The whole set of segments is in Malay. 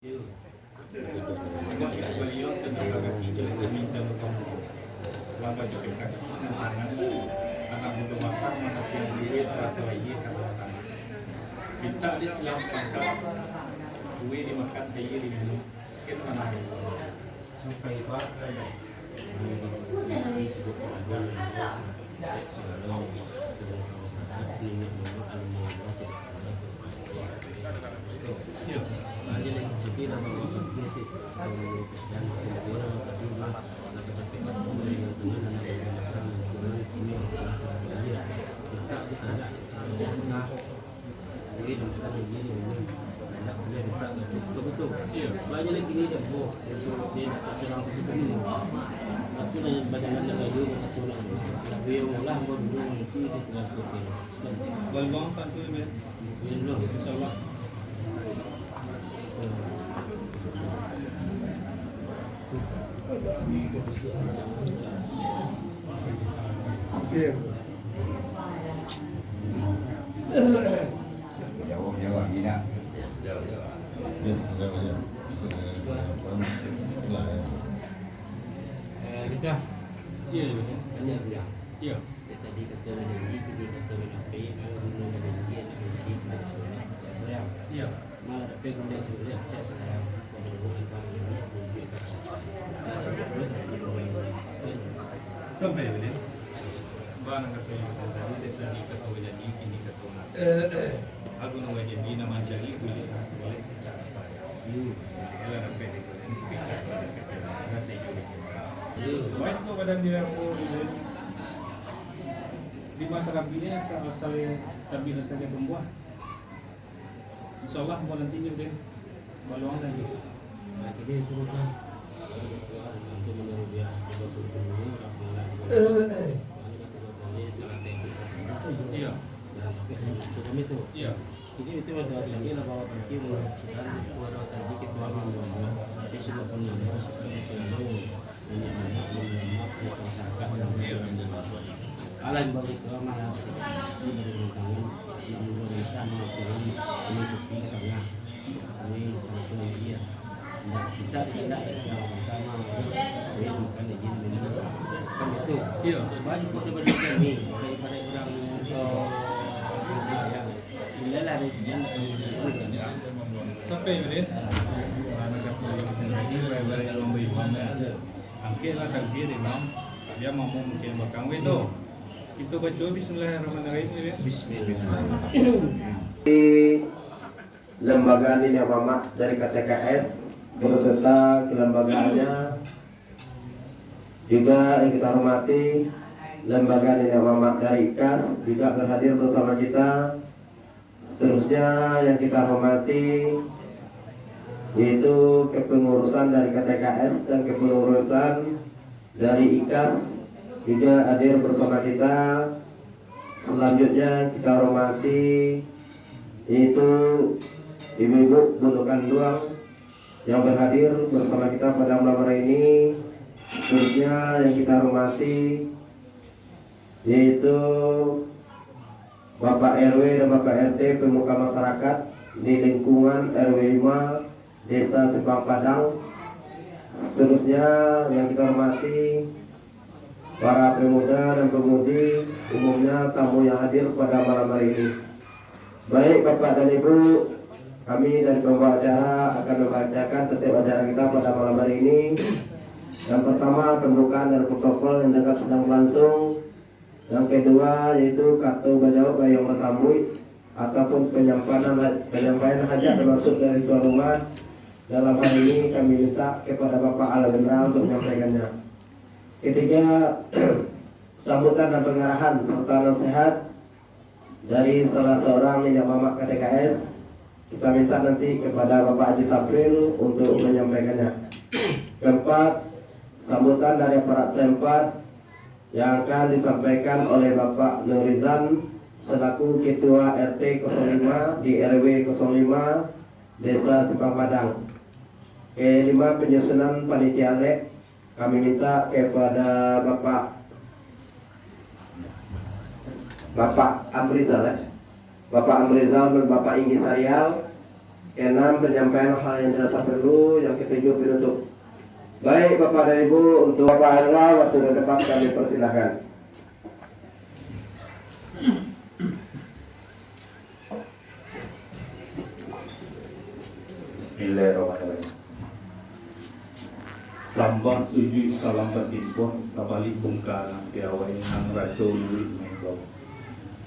Beliau tenaga kaki minta laba juga kaki anak butuh makan maka yang diri serata lagi kata tanah minta di selang pangkat kue dimakan air diminum sekian mana sampai itu banyak lagi ni dah buat dia seorang tersebut ni aku nak badan nak lagi aku nak dia mula buat dulu itu dia telah seperti balbang kan tu ni belum insyaallah jawab gila. kita iya banyak bilang iya tadi kata lagi kini kata lagi kalau dulu lagi lagi pada saya iya malah tapi kemudian sebenarnya saya menunggu antara ini mungkin kata sampai ini bahan kata yang tadi tadi kata jadi kini kata aku nak jadi nama jadi boleh sebalik cara saya kalau ada pendek bicara kata saya juga baik tu badan dia aku di mata rabinya saling tabilah saja pembuat insyaallah mau nanti dia baluang lagi jadi suruhlah untuk menurut dia betul iya kami tu iya jadi itu masalah saya lah bawa pergi dan orang tadi kita orang di sebuah penelitian seperti selalu ini anak masyarakat alam bagi malah di tangan yang pemerintah mengatakan ini bukti tengah ini satu media dan kita tidak siapa pertama dia bukan izin minum kan itu iya banyak daripada kami daripada orang yang bila ada sekian sampai ini anak kecil lagi lebar yang memberi mana angkatlah takbir imam dia mau mungkin bakang itu kita baca bismillahirrahmanirrahim ini bismillah di lembaga Nina Mama dari KTKS beserta kelembagaannya juga yang kita hormati lembaga Nina Mama dari IKAS juga berhadir bersama kita. Seterusnya yang kita hormati yaitu kepengurusan dari KTKS dan kepengurusan dari IKAS juga hadir bersama kita. Selanjutnya kita hormati yaitu Ibu-ibu Gundukan Duang yang berhadir bersama kita pada malam hari ini. Seterusnya yang kita hormati yaitu Bapak RW dan Bapak RT pemuka masyarakat di lingkungan RW 5 Desa Simpang Padang. Seterusnya yang kita hormati para pemuda dan pemudi, umumnya tamu yang hadir pada malam hari ini. Baik Bapak dan Ibu, kami dari pembawa acara akan membacakan tertib acara kita pada malam hari ini. Yang pertama pembukaan dan protokol yang dekat sedang berlangsung. Yang kedua yaitu kartu bajau bayang bersambui ataupun penyampaian hajat termasuk dari tuan rumah. Dalam hal ini kami minta kepada Bapak Al-Gendra untuk menyampaikannya. Ketiga, sambutan dan pengarahan serta nasihat dari salah seorang minyak mamak KTKS. Kita minta nanti kepada Bapak Haji Sapril untuk menyampaikannya. Keempat, sambutan dari aparat setempat yang akan disampaikan oleh Bapak Nurizan selaku Ketua RT 05 di RW 05 Desa Simpang Padang. Kelima, penyusunan panitia lek kami minta kepada Bapak Amrizal dan Bapak Inggi Sarial Keenam, penyampaian hal yang dirasa perlu. Yang ketujuh, penutup. Baik Bapak dan Ibu, untuk Bapak Erwa, waktu dan tempat kami persilahkan. Bismillahirrahmanirrahim. Sambang sujud salam pasimpun sabalik bungkala piawai nang rajo yurit mengkau.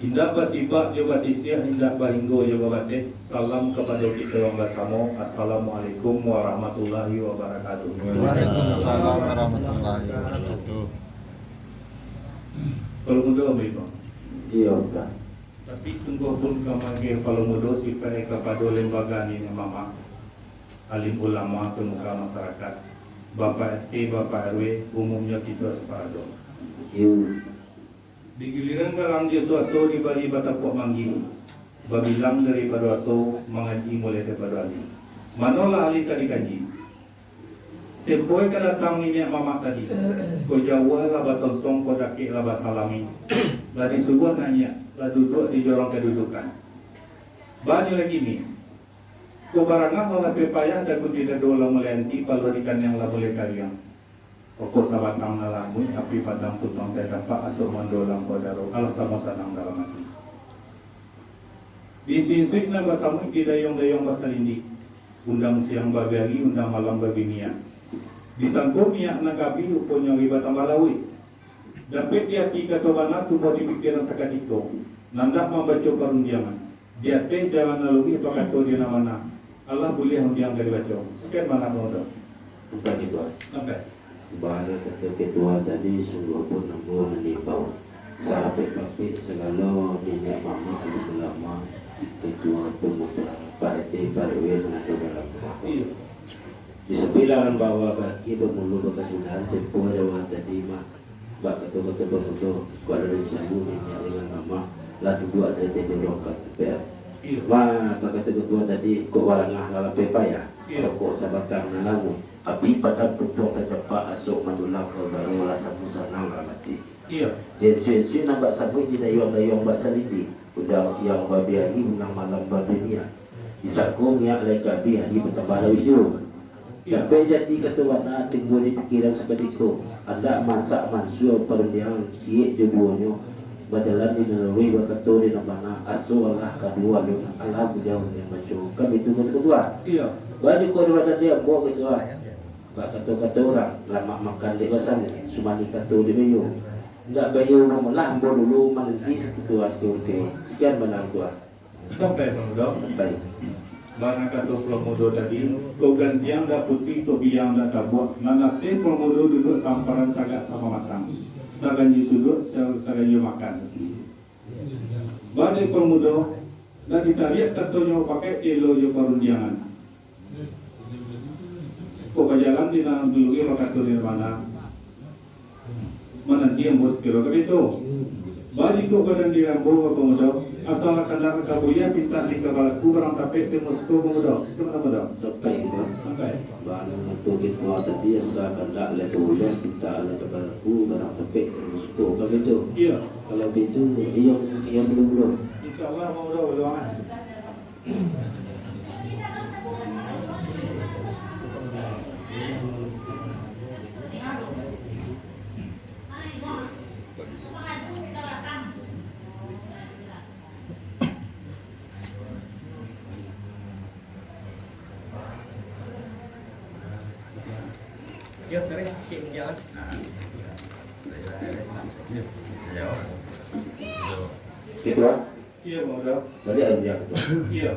Indah basibak yo basisia, indah bahinggo yo babate. Salam kepada kita orang bersama. Assalamualaikum warahmatullahi wabarakatuh. Waalaikumsalam warahmatullahi wabarakatuh. Kalau muda bang. Iya Pak. Tapi sungguh pun kamanggil kalau muda sipai kepada lembaga ini mama alim ulama pemuka masyarakat. Bapak RT, Bapak RW, umumnya kita separuh. Di giliran barang dia suaso di Bali Batapok manggil, babilang daripada aso mengaji mulai daripada ali. Manolah ali tadi kaji. Setiap boy kan datang ini mama tadi. Kau jawah lah bahasa song, kau dakik lah bahasa alami. Ladi subuh nanya, lah duduk di jorong kedudukan. Banyak lagi ni. Kau barangah malah pepayah dan kau tidak dola melanti palurikan yang lah boleh kalian. Pokok sahabat nang nalamun api padang tutang terdapat asuk mandolang kodaro alas sama sanang dalam hati. Di sisik na basamu di dayong-dayong basalindi. Undang siang babiari, undang malam babinia. Di sangko miyak nagabi uponya wibata malawi. Dapat dia tiga tobana tubuh di pikiran sakatiko. Nandak membaca perundiangan. Dia teh jalan lalui pakai to di mana. Allah boleh undiang dari baca. Sekian mana modal. Bukan itu. Sampai. Bahana kata ketua tadi sungguh pun nambah menimbau sahabat pakai segala minyak mama alim ulama ketua pemuda Pak RT Pak RW mengatur dalam Iya. disebilangan bahwa kaki bermulu berkesudahan tempoh lewat tadi mah bak ketua bermutu kuala dari sabu minyak dengan mama lalu dua ada tedorokat PR. Iya. Wah kata ketua tadi kok warangah lala pepa ya. Iya. Kok sabatang nalamu. Api pada pupuk saja Pak asuk madulah kau baru rasa musanang ramati. Iya. Dia suy nampak sabuk di dayong-dayong bak salidi. Udah siang babi hari menang malam babi niat. Isakku niat lagi kabi hari bertambah lalu. Sampai jadi ketua nak tinggal di pikiran seperti itu. Anda masak mansur perdiang kiek jebonyo. Badalan di melalui berketua di nama asuk Allah kedua lu Allah bujau yang baca. Kami tunggu kedua. Iya. Baju kau daripada dia buat kedua. Pak kata-kata orang lama makan di kosan cuma dikata di bayu tidak bayu malah ambil dulu manti itu asli sekian benar tua Sampai pemuda. baik Barang kata pemuda tadi, kau gantian dah putih, kau biang dah tabuk. Nanti pemuda duduk samparan cagak sama matang. Saganyi sudut, saganyi makan. Badai pemuda dah ditarik katanya pakai elo yo perundiangan. Kau berjalan di dalam dulu pakai turin mana dia bos kira itu. Bagi kau badan di rambu pemuda, asal kandang kabuya pintar di kepalaku barang tapi temusku pemuda. Sekarang pemuda. sampai itu Sampai. bahan untuk kita tadi asal kandak letulah kita ada kepalaku barang tepek musuh kalau itu Iya. kalau itu yang belum InsyaAllah pemuda berdoa. Ya, kare sing jangan. ketua Iya pemuda. tadi ada yang ketua Iya.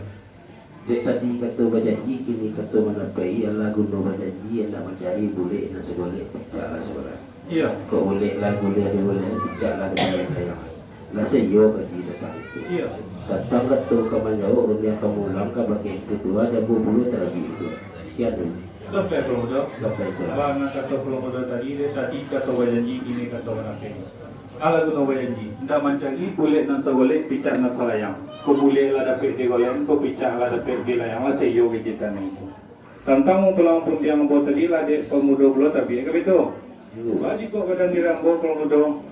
dia tadi kata berjanji kini kata menapai Allah guna berjanji anda mencari boleh dan seboleh cara seboleh Iya. kau boleh lah boleh ada boleh tidak lah dengan saya nasi yo bagi datang itu Iya. datang kata kamu jauh orang yang kamu langkah bagi ketua dan bulu terlebih itu sekian dulu Sampai pemuda. sampai itu Barang kata pemuda tadi, dia tadi kata wajanji, ini kata menafik. Ala guna wajanji. Ndak mencari kulit nan segolek, picak nan salayang. Kau boleh lah dapat di golek, kau picak lah dapat di layang. Masih yo kita ni itu. Tentang pulang pun dia membuat tadi lah dia pemuda pula tapi apa itu? Bagi kau badan di rambo pemuda.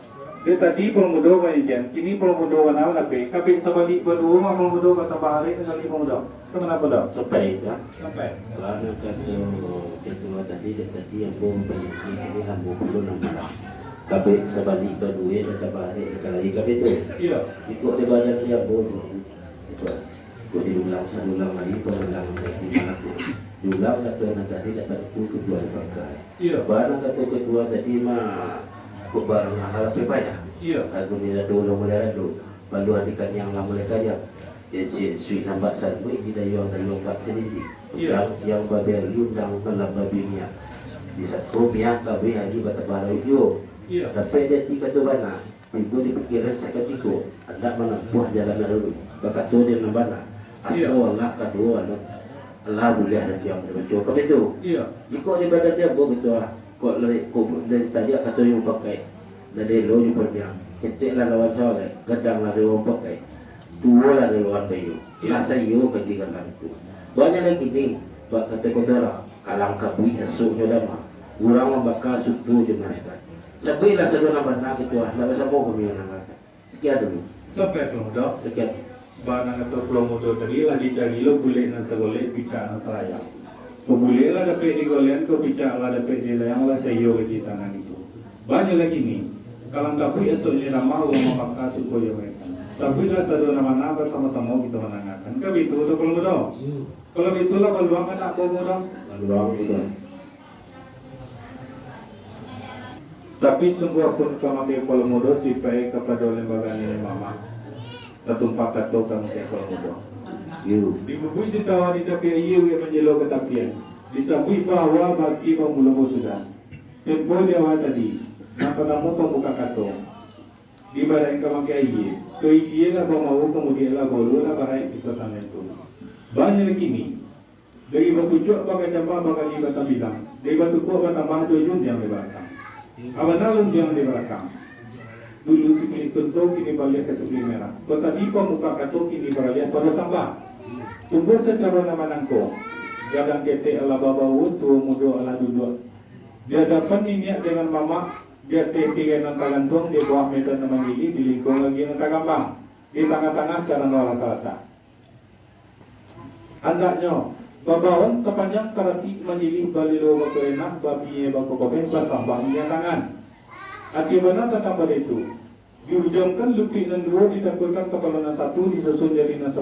Dia tadi pemuda majikan, kini pemuda warna nabe. Kapit sabalik berdua, pemuda kata bahari dengan pemuda. Kenapa dah? Sampai itu. Sampai. Kalau kata ketua tadi yang bom ini lampu belum nampak. Kabeh sebalik berdua kata bahari kalau kabeh itu. Iya. Ikut sebadan dia bom. Ikut diulang lagi perulang di mana pun. Diulang kata tadi dapat kedua pakai. Iya. Barang kata kedua tadi mah barang hal apa ya? Iya. Aku tidak tahu mulai dulu. Lalu hatikan yang lama mereka ya. Sui nampak satu ini dayung bak sendiri. Iya. Yang siang bagai undang malam babinya. Di satu pihak kabeh hari bata baru itu. Iya. Tapi dia tiga tu bana. Ibu dipikiran seketika. Ada mana buah jalan dulu. Bakat tu dia nambana. Iya. Asal Allah kedua Allah boleh ada yang berbentuk. Kau itu. Iya. Ikut daripada dia buat gitu lah. Kau dari tadi kata yang pakai. Dari lo yang berbiang. Ketiklah lawan soalnya. Gedanglah dia orang pakai. Dua lah dari luar bayu. Masa iyo kejikan itu. Banyak lagi ni. Buat kata kodara. Kalang kabui esoknya lama. Orang membakar suku je mereka. Sebaiklah sedang benar itu lah. Lepas apa kami nak kata. Sekian dulu. Sampai pemuda. Sekian. Barang kata pemuda tadi lah dicari lo boleh nak segolek bicara saya. Boleh lah dapat digolehan kau bicara dapat dia yang lah sayo ke tangan itu. Banyak lagi ni. Kalang kabui esoknya lama orang membakar suku je mereka. Sabilah satu nama bersama-sama kita menangakan. Kalau itu untuk pemuda. Kalau itulah peluang anak pemuda. Peluang itu. Tapi sungguh pun kami pemuda sipai kepada lembaga ini mama. Tertumpak kata kami pemuda. You. Di buku sitawa di tapi iu yang menjelo ketapian. Disabui bahwa bagi pemula sudah. Tempo dia awal tadi. Maka kamu pembuka kato. Di badan kamu kaya iye. To iye lah mau kemudian lah bolu lah bahaya kita tanah itu. Banyak lagi ni. Dari batu cuak bagai jambah bagai di batang bilang. Dari batu kuat batang bah dojun yang di belakang. Awanalun yang di belakang. Dulu sikili tuntung kini balik ke sebelah merah. Kota di muka kato kini balik pada sambah. Tunggu secara nama nangko. Gadang kete ala babawu tua muda ala duduk. Dia dapat minyak dengan mama. Dia tiga dengan gantung di bawah medan nama gigi di lingkung lagi dengan kagambang. Di tengah-tengah cara nolak rata. Andaknya babawan sepanjang karati menjilih balilo batu enak babi baku kopen bersambah minyak tangan. Akibatnya tentang pada itu dihujamkan lutut dan dua ditampilkan kepala satu disusun jari 10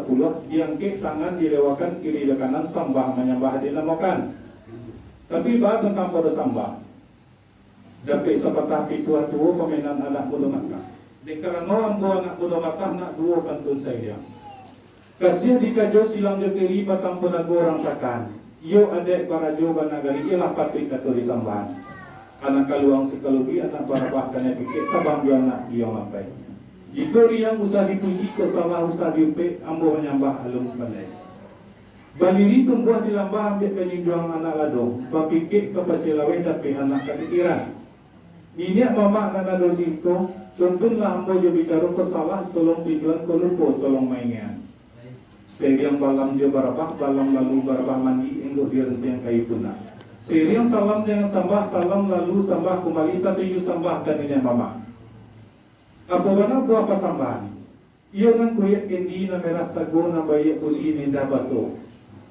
diangkat tangan dilewakan kiri ke kanan sambah menyambah dinamakan. Tapi bah tentang pada sambah dapat sepatah pituan tua pemainan anak muda maka. Dikarena dua anak muda maka nak dua kantun saya. Kasih dikajo silang jekiri batang penago orang sakan. Yo adek para joga nagari ialah patrik atau disambahan. Anak kaluang sekalubi anak barabah kena pikir sabang dua anak dia mampai. Jika yang usah dipuji kesalah usah diupe ambo menyambah alung pandai. Baliri tumbuh di lambah ambil penyinjuang anak ladong. Papikir kepasilawe tapi anak kepikiran. Minyak mama nana dosi itu tuntunlah ambo je bicara kesalah tolong tujuan kelupo tolong mainnya. Seriang balam je barabah balam lalu barabah mandi engkau dia yang kayu punah. Seriang salam dengan sambah salam lalu sambah kembali tapi you sambahkan ini mama. Apa mana buah apa sambahan? Ia kan kuyak kendi na meras sago na bayi pudi indah baso.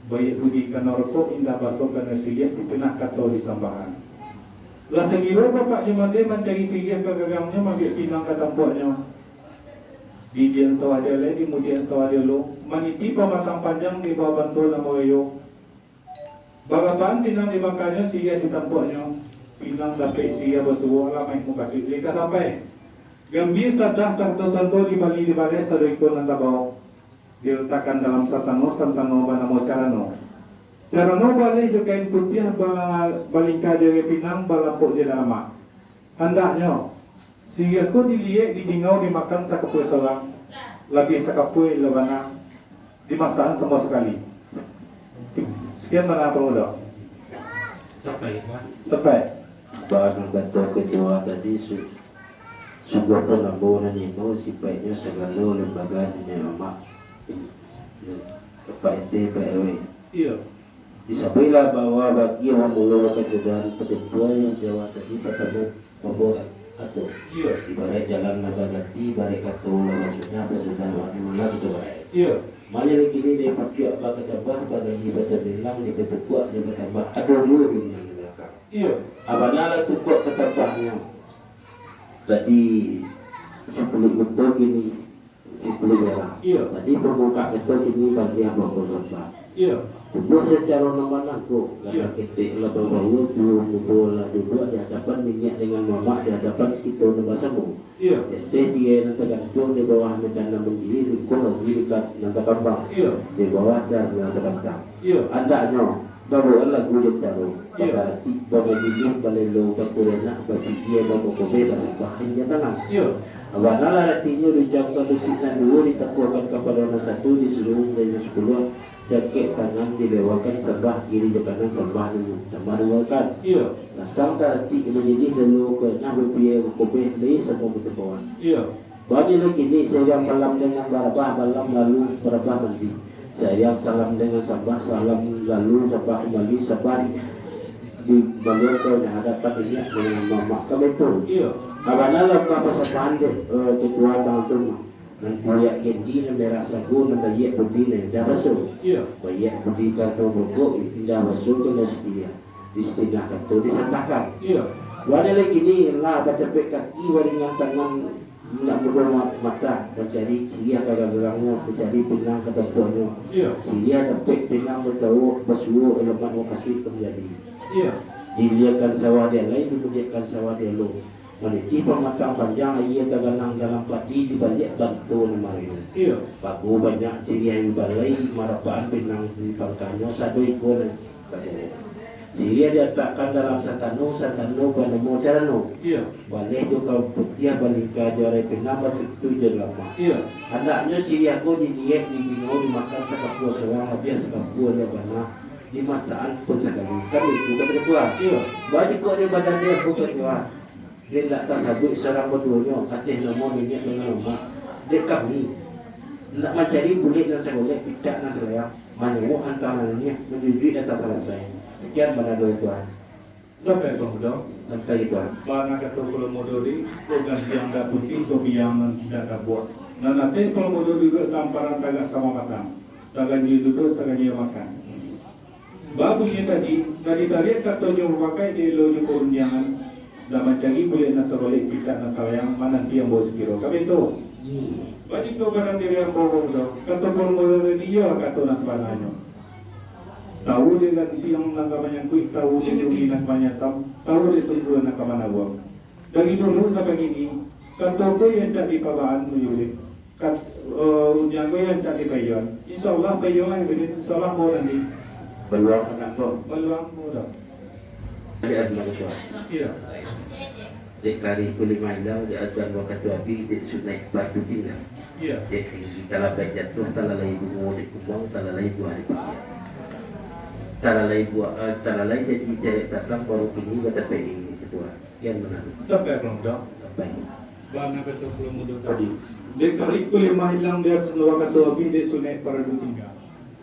Bayi pudi kana rokok indah baso kana silias di penah kato di sambahan. Lah sengiro bapak jemade mencari silias kegagamnya mambil pinang katampuknya. Di dian sawah dia le, di mudian sawah dia lo. Maniti pamatang panjang di bawah bantul na moyo. Bagapan pinang dimakannya siya ditampuknya. Pinang dapet siya basuwa lah main muka sili ka sampai. Gambir sadah santo-santo di balik sa doikon ng tabaw. Diletakkan dalam satano banamo carano. Carano balik jo kain putih balingka dari pinang balapok di lama. Hendaknya siya ko diliek didingaw dimakan sa kapoy salang. Lagi sa kapoy lawana. Dimasahan semua sekali. Sekian mana pemuda? Sampai Sampai. Bahan kata kedua tadi sungguh penambuhan ini sifatnya segala lembaga ini amat Pak RT, Pak RW. Iya. Disampaikan bahwa bagi orang mula kesudahan petempuan yang Jawa tadi bertemu membuat atau Iya. ibarat jalan nagagati, ibarat kato maksudnya apa sudah mana gitu baik. Iya. Mana lagi ni dia pakai apa kecabah pada di baca bilang di ketukuk dia bertambah ada dua ini yang belakang. Iya. Abangnya tukuk ketambahnya. Tadi 10 betul gini 10 merah. Iya. Tadi pembuka betul gini bagi apa kau Iya. Tubuh secara nomor aku, Iya. karena kita lebih bahu bola dua di hadapan minyak dengan mama di hadapan kita nomor samu. Iya. Jadi dia nanti gantung di bawah medan namun diri, kalau di dekat nanti kambang Iya. di bawah dan nanti kambang. Iya. Andanya baru Allah gulit taruh. Iya. Berarti bawa diri balelo berkurena bagi dia bawa kobe bahasa bahaya tangan. Iya. Awalnya artinya dijangka besinan dua ditakukan kepada nomor satu di seluruh dari 10. Jakit kanan dilewakan sebelah kiri ke kanan sebelah lewakan. Iya. Nasang karati menjadi dulu ke nah berpia kopi lagi semua bertemuan. Iya. Bagi lagi ni saya malam dengan barabah malam lalu barabah mandi. Saya salam dengan sabah salam lalu sabah kembali sabah di balik ke hadapan dia dengan mama kami tu. Iya. Abang lah apa sabahan deh ketua tahun tu. Nanti lihat kendi dan merasa sagu dan lihat budi dan dah basuh. Iya. Lihat budi kata bukuk dah basuh tu dah setia. Istilah kata disantahkan. Iya. Wadah lagi ni lah baca pek kaki waringan tangan nak berdoa mata mencari sia kagak gerangnya mencari pinang kata puannya. Iya. Sia dapat pinang bertahu basuh elemen wakasih terjadi. Iya. Dilihatkan sawah dia lain, dilihatkan sawah dia lo. Meniti pematang panjang ia terganang dalam padi di balik bantu nemarin. Iya. Bagu banyak siria yang balai marapaan pinang di pangkanya satu ikut siria diletakkan dalam satano panemu carano. Iya. Balik tu kau putih balik ke jari pinang betul je lama. Iya. Anaknya siria aku dilihat di bino dimakan sekapua seorang habis sekapua dia bana di masaan pun sekali. Kan itu kata dia. Iya. Bagi kau dia badan dia bukan kuat. Dia tak tersabut secara betulnya hati nama minyak dengan rumah dia kami nak mencari bulik dan segolek tidak dan selayak menyembuh antara ini menjujui atas selesai sekian pada doa Tuhan Sampai kemudian. sampai Tuhan Bana kata kalau modori program yang dah putih topi yang tidak buat. Nah nanti kalau modori juga samparan tagak sama matang. Saganya duduk, saganya makan. Babunya tadi tarik katanya memakai di loyo kurunjangan. Dan mencari boleh nasa balik kita nasa yang mana dia bawa sekiro. Kami tu. Bagi tu barang diri yang bawa tu. Kata pun modori dia kata nasa bananya. Tahu dia ganti yang nangkapannya kuih, tahu dia tungi nangkapannya sam, tahu dia tunggu nangkapan awam. Dari dulu sampai ini, kata tu yang cari pabaan menyulit. Yang yang cari bayon. InsyaAllah bayon lah yang InsyaAllah mau nanti. peluang anak kau Peluang mudah. dia adalah Tuhan Iya. di kari kulima ilau di ajan waktu api di sunai batu tinggal Iya. di tinggi kalau baik jatuh talalai bunga di kumbang talalai buah di pinggir talalai jadi ceret datang baru kini kata pengen ketua sekian benar Sampai kemudian. sampai Bana kata kalau mudah tadi. Di kari kulima hilang dia waktu api di sunai para tinggal.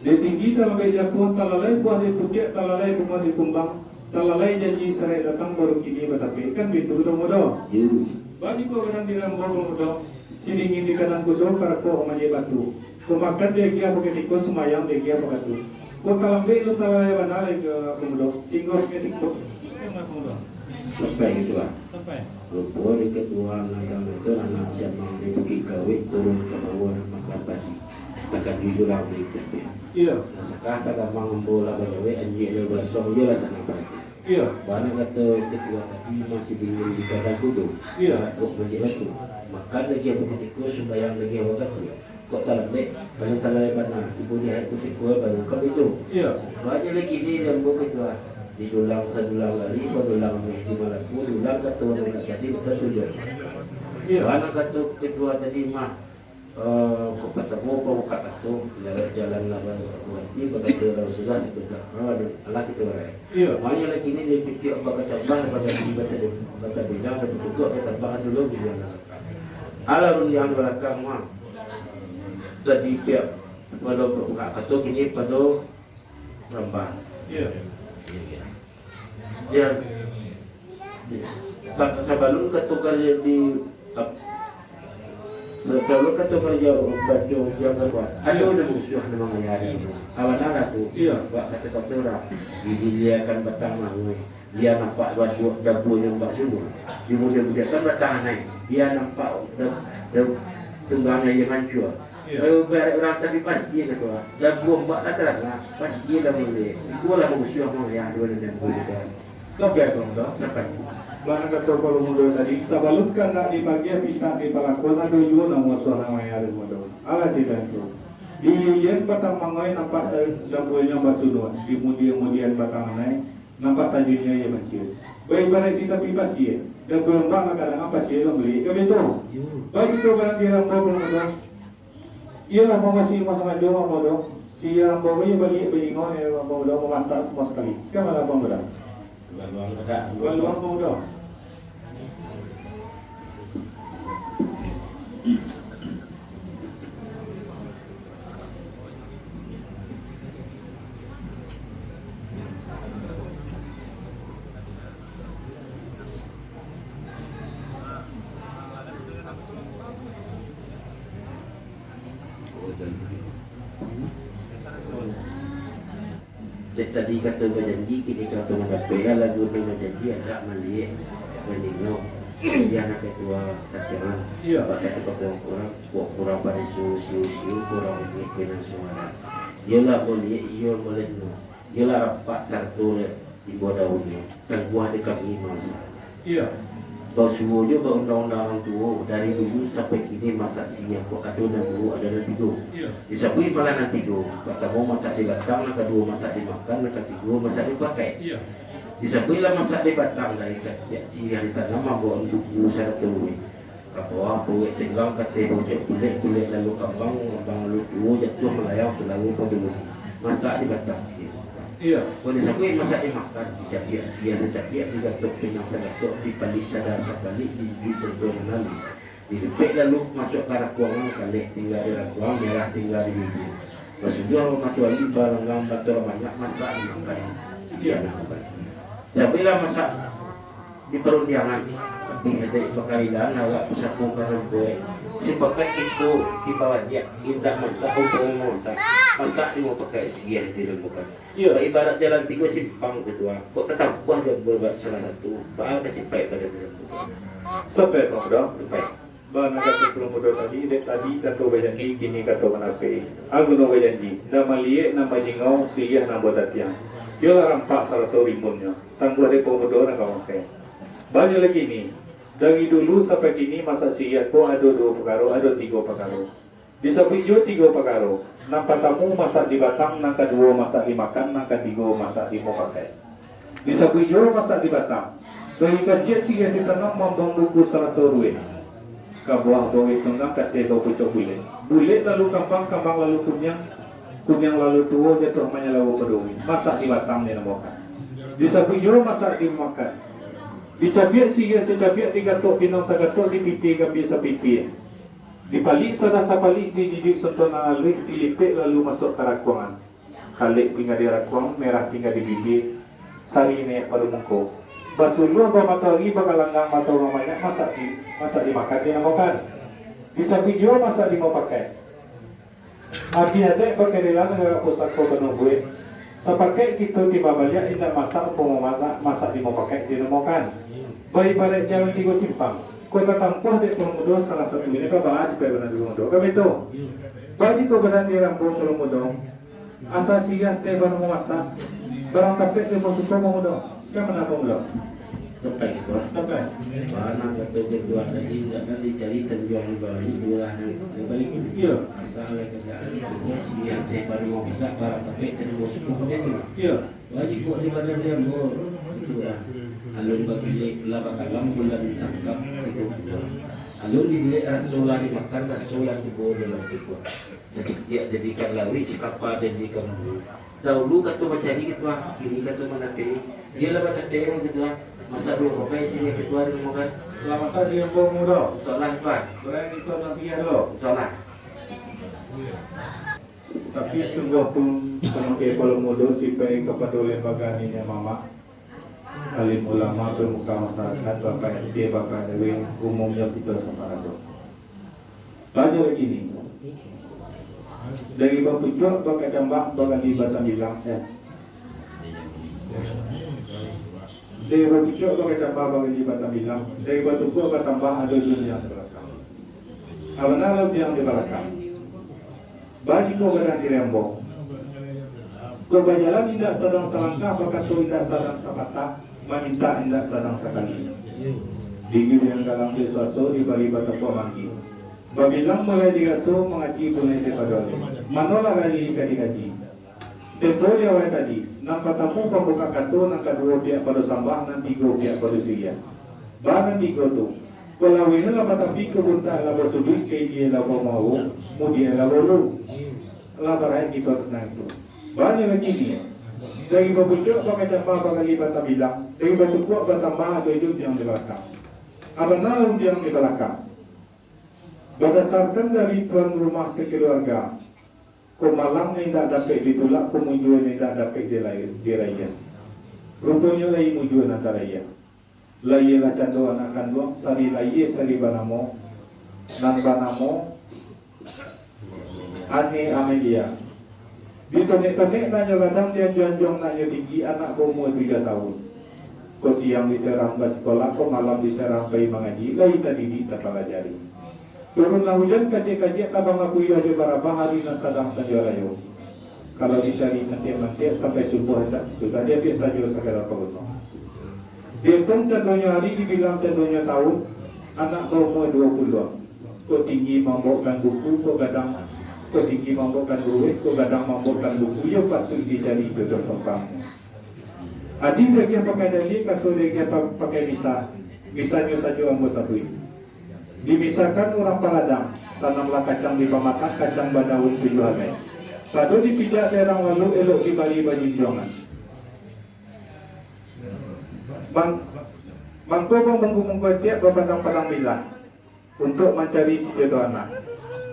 Di tinggi talalai jatuh talalai buah di pinggir talalai bunga di kumbang. Talalai janji serai datang baru kini bertapi kan itu mudah. you Bagi kau berang di dalam bawah mudah. Siningin di kanan kudo para kau omajai batu. Kau makan dia kia pakai tikus semayang dia kia pakai batu. Kau kalambe itu talalai mana lagi ke mudah. Singgah pakai tikus. Enak mudah. sampai gitu lah Sampai. Lupa di ketua agama itu anak siapa yang pergi kawin turun ke bawah maka pasti akan jujur lagi tapi Iya. sekarang kata mengbola bayawe anjir dia bersong dia lah sana pasti Iya. barang kata ketua tadi masih dingin di badan kudu Iya. kok menjelat tu makan lagi yang berikut sembayang lagi yang waktu kok tak lembek banyak tak lebat nah ibu dia itu sekua baru kau itu Iya. banyak lagi ni yang berketua didulang sedulang lagi berdulang di malaku dulang ketua nak jadi betul tujuan Iya. Karena kata ketua tadi mah kau ketemu kau kata tu jalan lawan berarti berkata kalau sudah sudah anak itu orang Iya. banyak lagi ni dia fikir apa kata bang kata bidang kata juga kata bang dulu dia ala yang belakang mah tadi pihak pada kata kini pada rembang Iya. dia sebelum ketukar di sebelum ketukar jauh baju yang kedua ada udah musuh nama ngayari kawan anak tuh buat kata dokter didiliakan batang mangue dia nampak buat dapur yang bak sungguh kemudian dia kan batang naik dia nampak tunggangnya yang hancur orang tadi pasti ketua dan buat kata lah pasti dah boleh itulah musuh mau yang dua dan boleh Sampai dong, sampai. Barang kata kalau muda tadi, sabalutkan nak di bagian pita di pelakuan ada juga nama suara maya ada muda. Alat tidak itu. Di yang batang mangai nampak dapurnya basuduan. Di kemudian batang mangai nampak tajuknya yang mencium. Baik barang di tepi pasir. Dan berembang kadang pasir yang beli. Kami tahu. Baik itu barang di rambau muda. Ialah mengasih masa ngajau muda. Si rambau ini balik beringon yang muda memasak semua sekali. Sekarang apa muda? Luang muda. Tadi kata berjanji, kini kata mendapat lagu berjanji ada melihat menengok dia nak ketua kataran kata kurang pada siu kurang dengan suara ialah boleh no ialah rapat satu di bawah daunnya dan buah dekat ini masa Bau semuanya bau undang-undang tua dari dulu sampai kini masa siang kok ada dan dulu ada dan tiga. Disabui malah nanti tiga. Pertama masak di batang, yang kedua masak dimakan, yang ketiga masak dipakai. Disabui lah masak di batang dari ketiak siang di tanam bawa untuk usaha terus. Kapal kulit tenggang kata bocor kulit lalu kambang lalu tua jatuh melayang selalu peduli. Masak di batang siang. Boleh sampai masak dimakan, dicapiak sia secapiak digatuk pinang segatuk dipalik sadar sekali di sedor lalu didepek lalu masuk ke rakuangan kali tinggal di rakuang merah tinggal di bibir bersedia matu ali balanggang batur banyak masak dimakan sabilah masak di perundangan tapi ada pekalilan agak pusatmu karena gue si pakai itu di bawah dia indah masak untuk masak dia mau pakai siang di dalam bukan ibarat jalan tiga simpang ketua kok tetap buah dia berbuat salah satu baal kasih baik pada dalam bukan Sampai muda, Bana kata sebelum muda tadi kata berjanji, kini kata menapai. Aku nak berjanji, nama liek, nama jingau, siyah nama datiang. Dia rampak salah satu rimbunnya. Tangguh ada pemuda nak kau makai. Banyak lagi ni. Dari dulu sampai kini masa siyah ko ada 2 perkara, ada 3 perkara. Di samping juga 3 perkara. Nang pertama masak di batang, nang kedua masak dimakan, nang ketiga masak dipakai. Di samping juga masak di batang. Dari kajian siyah ditanam membang buku salah satu ruin. Kabuah bawa tengah kata bawa pucuk bulet. Bulet lalu kambang lalu kunyang lalu tua jatuh namanya lalu peduli. Masak di batang dia namakan. Di samping juga masak dimakan. Dicabiak sihir, dicabiak digatuk, pinang sagatuk, dipipi gambil sapipi. Dipalik sana sapalik, dijidik sentuh nalih, dilipik lalu masuk ke rakuangan. Kalik tinggal di rakuang, merah tinggal di bibir, sari naik pada muka. Basuluh bawa matahari, bakal langgang mata orang banyak, masak dimakan, dia nak makan. Bisa video masak di mau pakai. Abi ada pakai di lang negara pusat kau penuh gue. Sepakai kita tiba balik, tidak masak, mau masak di mau pakai, dia nak makan. Baik balik jalan 3 simpang. Kota Tampuh di Pulau Mudo salah satu ini kau bahas supaya benar di Mudo. Kami itu. Bagi kau benar di Rambu Pulau Mudo. Asal siang teh baru mau masak. Barang kafe dia mau suka mau Mudo. Sekarang mana Mudo? Sampai itu. Sampai. Mana kata kedua tadi jangan dicari terjual balik dua balik ini. Iya. Asal kerjaan siang teh baru mau masak barang kafe teh mau suka begitu. Iya. Wajib kok di badan dia mau itu alun bagi laba kalam bulan disangkap itu alun dibeli rasolah dimakan rasolah dibawa dalam itu sedikit jadikan lawi sikapa jadikan dahulu kata mencari ketua kini kata menapi dia laba kata yang ketua masa dulu pakai sini ketua di makan Lama saja yang Pulau Mudo. soalan tuan Berani itu nasi dulu. soalan Tapi sungguh pun sampai Pulau Mudo sampai kepada lembaga ini mama. alim ulama, pemuka masyarakat, Bapak RT, Bapak RW, umumnya kita separado. Banyak lagi ni. Dari Bapak Pucuk, Bapak Jambak, Bapak Libatan bilang, dari Bapak Pucuk, Bapak Jambak, Bapak Libatan bilang, dari Bapak Tuku, Bapak tambah ada dua yang di belakang. Abang yang di belakang. Bagi kau berada di rembok. Kau berjalan tidak sedang selangkah, maka kau tidak sedang sepatah, meminta tidak sedang sekali. Digi yang dalam sesuatu di balik batako mangki. Babilang mulai digaso mengaji mulai dipadoli. Manola kali dikaji. Tempo dia awal tadi. Nampak tamu pembuka kartu, nang kedua pihak pada sambah, nang tiga pihak pada siya. Bahan tiga tu. Kalau ini lah tapi kebunta lah bersubik, kaya dia lah mau, mudia lah bolu. Lah berakhir kita tenang tu. Banyak lagi ni. Dari Babucuk, Bapak Jambak, Bapak Libatan bilang, dari Batukuk, bertambah ada hidup yang di belakang. Abang Nalam yang di belakang. Berdasarkan dari tuan rumah sekeluarga, Kumalang ni tak dapat ditolak, kemujuan ni tak dapat diraya. Rupanya lain mujuan antara raya. Laya lah candu anak kandung, sari laya, sari banamo, nan banamo, ane Amelia. Ditonek-tonek nanya kadang dia janjong nanya tinggi anak umur 3 tahun. Kau siang diserang ke sekolah, kau malam diserang ke mengaji, lain tadi di tak pelajari. Turunlah hujan kajik-kajik kabang aku iya di barabah hari nasadang sanjarayo. Kalau dicari nanti sampai subuh sudah dia biasa juga segala kebetulan. Dihitung contohnya hari dibilang contohnya tahun, anak kau umur 20. Kau tinggi membawakan buku, kau kadang kau tinggi mampukan duit, kau kadang mampukan buku, ya patut dicari jodoh tentang. Adik lagi yang pakai dalih, kasut lagi yang pakai misahnya saja ambo sabui. Dimisahkan orang Paladang, tanamlah kacang di pemakan, kacang badaun tujuannya. Padu dipijak terang lalu elok di bali bajinjongan. Bangko mengumumkan tiap berpadang-padang milah untuk mencari si jodoh anak.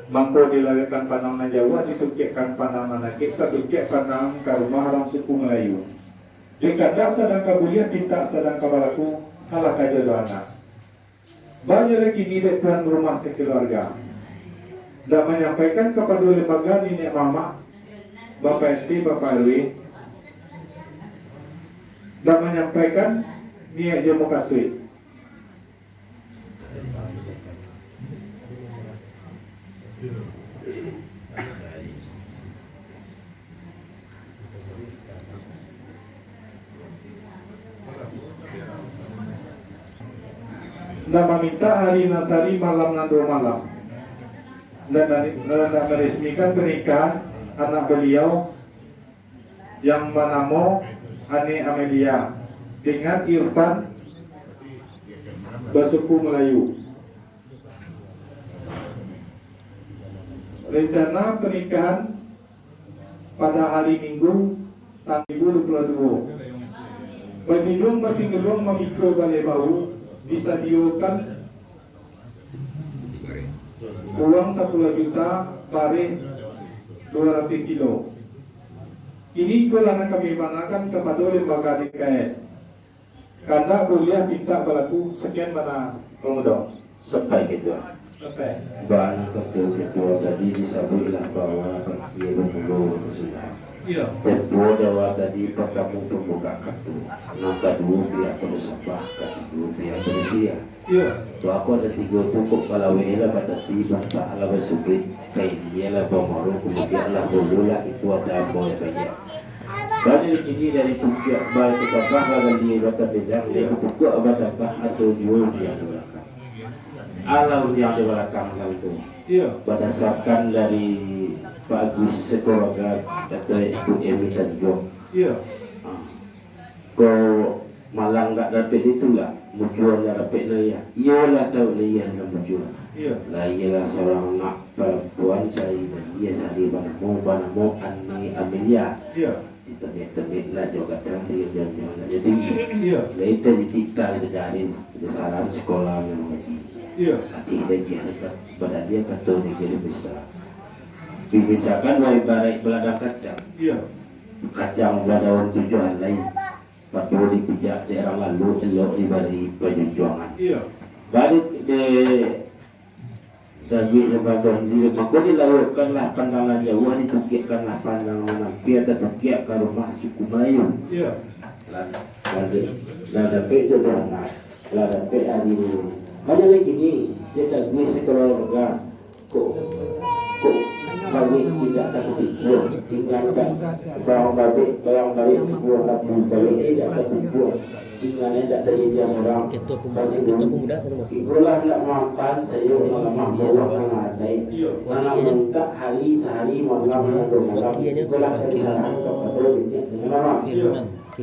Mangko dilakukan pandangan Jawa, ditukikkan pandangan Nakit, ditukik pandangan ke rumah orang suku Melayu. Dikata sedang kabuliah, tinta sedang kabalaku, halah kajodoh anak. Banyak lagi di tuan rumah sekeluarga. Dan menyampaikan kepada lembaga nenek mama, Bapak RT, Bapak RW, dan menyampaikan niat demokrasi. Dan meminta hari Nasari malam nando malam dan meresmikan pernikahan anak beliau yang bernama Ane Amelia dengan Irfan bersuku Melayu. Rencana pernikahan pada hari Minggu tanggal 22. Penghidung masing gelung memikul balai bau disediakan uang 10 juta bareng 200 kilo. Ini kulangan kami manakan kepada lembaga DKS. Karena kuliah minta berlaku sekian mana pemuda. Sampai gitu. Sampai. Bahan ketua tadi disebutlah bahwa ia bermula sudah. Iya. Tempo Jawa tadi pertama pembuka kartu. Nangka dua pihak bersabah, dua pihak berusia. Iya. Tu aku ada 3 pokok kalau wela pada tiba tak ala bersubit. Kayak dia lah pemoru kemudian lah bola itu ada apa ya banyak. Banyak ini dari pihak baik tetaplah dan dia baca beda. Dia pokok apa atau jual dia belakang. Alam yang di belakang itu. Iya. Berdasarkan dari Pak Agus Sekolah atau Ibu Emi Tanjung. Iya. Kau malang tak dapat itulah, mujuan tak dapat laya. Ialah tahu laya yang mujuan. Iya. Lah ialah seorang anak perempuan saya, ia sari banamu Ani Amelia. Iya. Internet lah juga terang dia jangan jadi tinggi. Iya. Lah itu digital dari besaran sekolah yang mengaji. Iya. Hati dia pada dia kata dia besar. Dipisahkan dari barai belakang kacang. Iya. Kacang berdaun tujuan lain. Patuh dipijak daerah lalu elok diberi perjuangan. Iya. Balik de sagi lembaga di maka dilakukanlah pandangan jauh ditukikkanlah pandangan nampi atau tukik ke rumah suku Melayu. Iya. Lah dapat jodoh nak. Lah dapat hari ini. Macam lagi ni dia tak boleh sekeluarga kok bagi tidak terpikir tinggal kan barang balik sebuah lagu balik tidak terpikir tinggalnya tak terjadi orang masih pemuda itulah nak mampan saya malam bawah mengadai mana minta hari sehari malam itulah kesalahan kepada dengan nama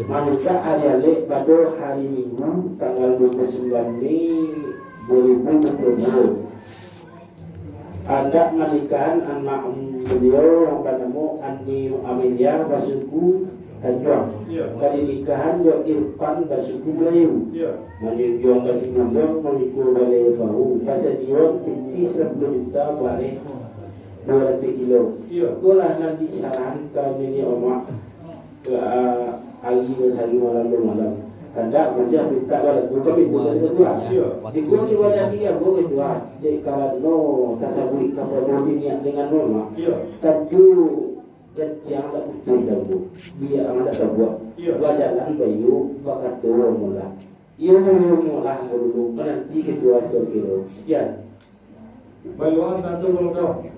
manusia hari pada hari Minggu tanggal 29 Mei 2020 ada menikahan anak beliau yang bernama Andi Amelia Basuku Tanjung. Kali nikahan yo Irfan Basuku Melayu. Menunjuk kasih nombor memikul balai bahu. Pasal dia tinggi 10 juta balik 200 kilo. Itulah nanti saran kami ni omak ke hari besari malam. Tanda menjadi minta balik buka pintu kedua. Ikut di wadah dia bukan kedua. Jadi kalau tasawuf kapal dunia dengan norma, tentu yang tak betul dalam dia amat tak buat. Wajalan bayu bakat turun mula. Ia mula dulu nanti kedua kilo. Sekian. Baluan tentu belum tahu.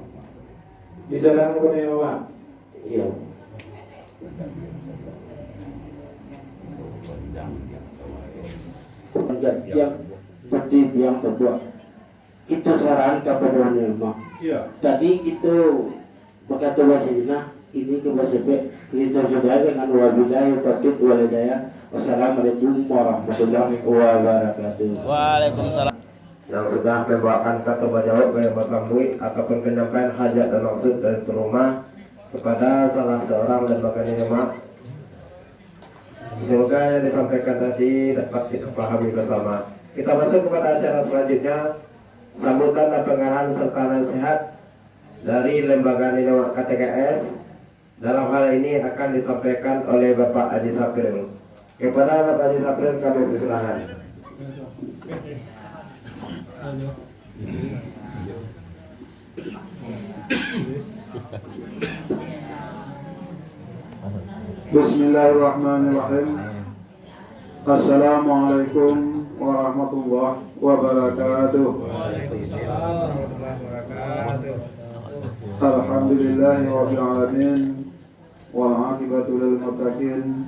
Di sana apa yang awak? Iya. Yang berarti yang kedua kita saran kepada ulama. Tadi kita berkata bahasa ini ke bahasa kita sudah dengan wabillahi taufiq wal hidayah. Wassalamualaikum warahmatullahi wabarakatuh. Waalaikumsalam. Yang sudah membawakan kata jawab yang bersambut ataupun penyampaian hajat dan maksud dari rumah kepada salah seorang lembaga nilai. Semoga yang disampaikan tadi dapat kita pahami bersama. Kita masuk kepada acara selanjutnya, sambutan dan pengarahan serta nasihat dari lembaga nilai KTKS. Dalam hal ini akan disampaikan oleh Bapak Haji Sapir. Kepada Bapak Haji Sapir kami persilakan. Bismillahirrahmanirrahim. Assalamualaikum warahmatullahi wabarakatuh. Alhamdulillahirabbil alamin wal 'aqibatu lil muttaqin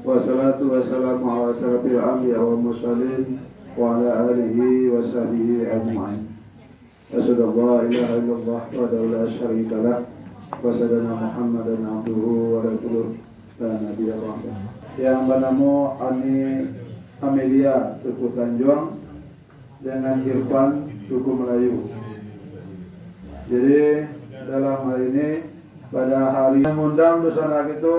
wassalatu wassalamu ala asyrafil anbiya'i wal mursalin wa ala alihi wa sahbihi ajma'in. Asyhadu an la ilaha illallah wa la syarika lah wa asyhadu anna Muhammadan abduhu wa rasuluh la nabiyya ba'dahu. Yang bernama Ani Amelia suku Tanjung dengan Irfan suku Melayu. Jadi dalam hal ini pada hari yang mengundang dosa itu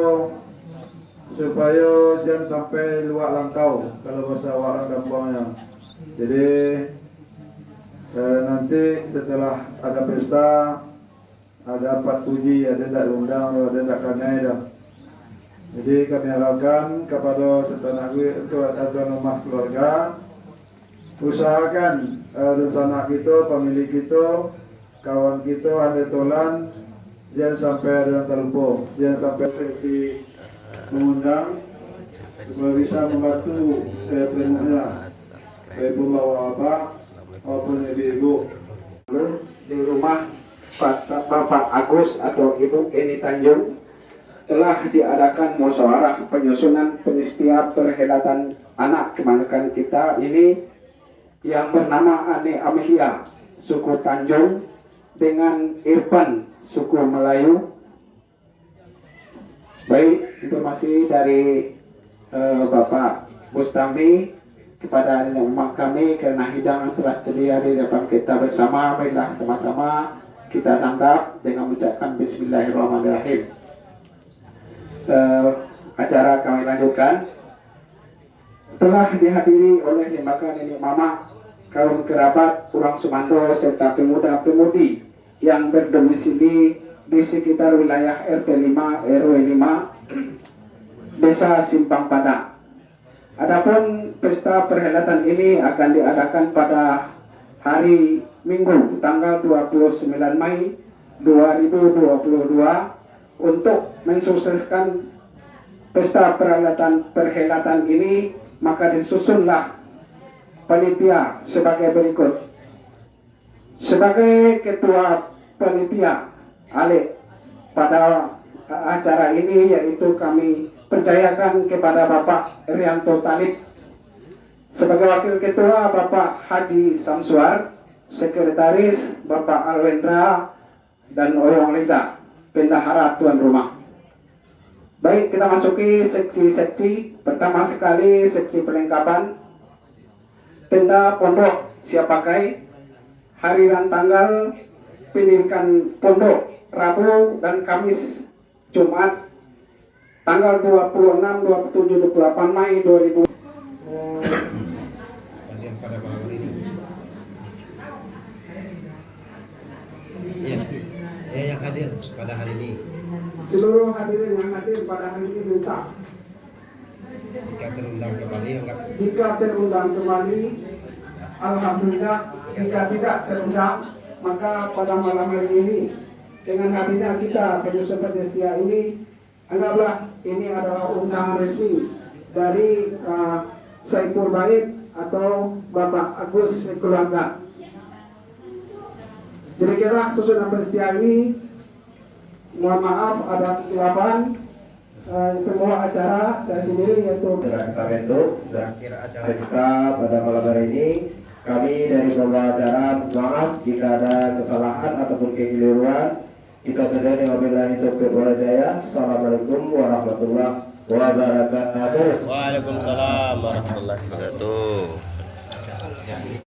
supaya jangan sampai luar langkau kalau bahasa orang kampungnya. Jadi nanti setelah ada pesta, ada empat puji, ada tak undang, ada tak kanai dah. Jadi kami harapkan kepada setanah atau rumah keluarga, usahakan rencana kita, pemilik kita, kawan kita, ahli tolan, jangan sampai ada yang terlupa, jangan sampai seksi mengundang supaya bisa membantu penuhnya, baik pembawa apa maupun ibu-ibu. Di rumah Bapak Agus atau Ibu Eni Tanjung telah diadakan musyawarah penyusunan penitia perhelatan anak kemandukan kita ini yang bernama Ani Amelia suku Tanjung dengan Irfan suku Melayu. Baik, informasi dari Bapak Bustami kepada umat kami karena hidangan telah sedia di depan kita bersama. Baiklah, sama-sama kita santap dengan mengucapkan Bismillahirrahmanirrahim. Acara kami lanjutkan. Telah dihadiri oleh lembaga nenek mama, kaum kerabat, orang Sumando serta pemuda-pemudi yang berdomisili di sekitar wilayah RT 5 RW 5 Desa Simpang Padak. Adapun pesta perhelatan ini akan diadakan pada hari Minggu tanggal 29 Mei 2022 untuk mensukseskan pesta perhelatan ini, maka disusunlah panitia sebagai berikut. Sebagai ketua panitia Ale pada acara ini yaitu kami percayakan kepada Bapak Rianto Talib. Sebagai wakil ketua Bapak Haji Samsuar, sekretaris Bapak Alwendra dan Oyong Liza, bendahara tuan rumah. Baik, kita masuki seksi-seksi. Pertama sekali seksi perlengkapan. Tenda pondok siap pakai. Hari dan tanggal pendidikan pondok Rabu dan Kamis Jumat tanggal 26, 27, 28 Mei 2000. Kalian pada malam ini. Ya, yang hadir pada hari ini. Seluruh hadirin yang hadir pada hari ini minta Jika terundang kembali, anggap jika terundang kembali, alhamdulillah. Jika tidak terundang, maka pada malam hari ini dengan hadirnya kita penyusun Perdesia ini, anggaplah ini adalah undangan resmi dari Saiful Bait atau Bapak Agus keluarga. Kira-kira susunan Perdesia ini, mohon maaf ada kekeliruan. Pembawa acara saya sendiri yaitu Segera kita bentuk dan kita pada malam hari ini kami dari pembawa acara maaf jika ada kesalahan ataupun kekeliruan. Kita sudah wabillahi taufiq wal hidayah. Assalamualaikum warahmatullahi wabarakatuh. Waalaikumsalam warahmatullahi wabarakatuh.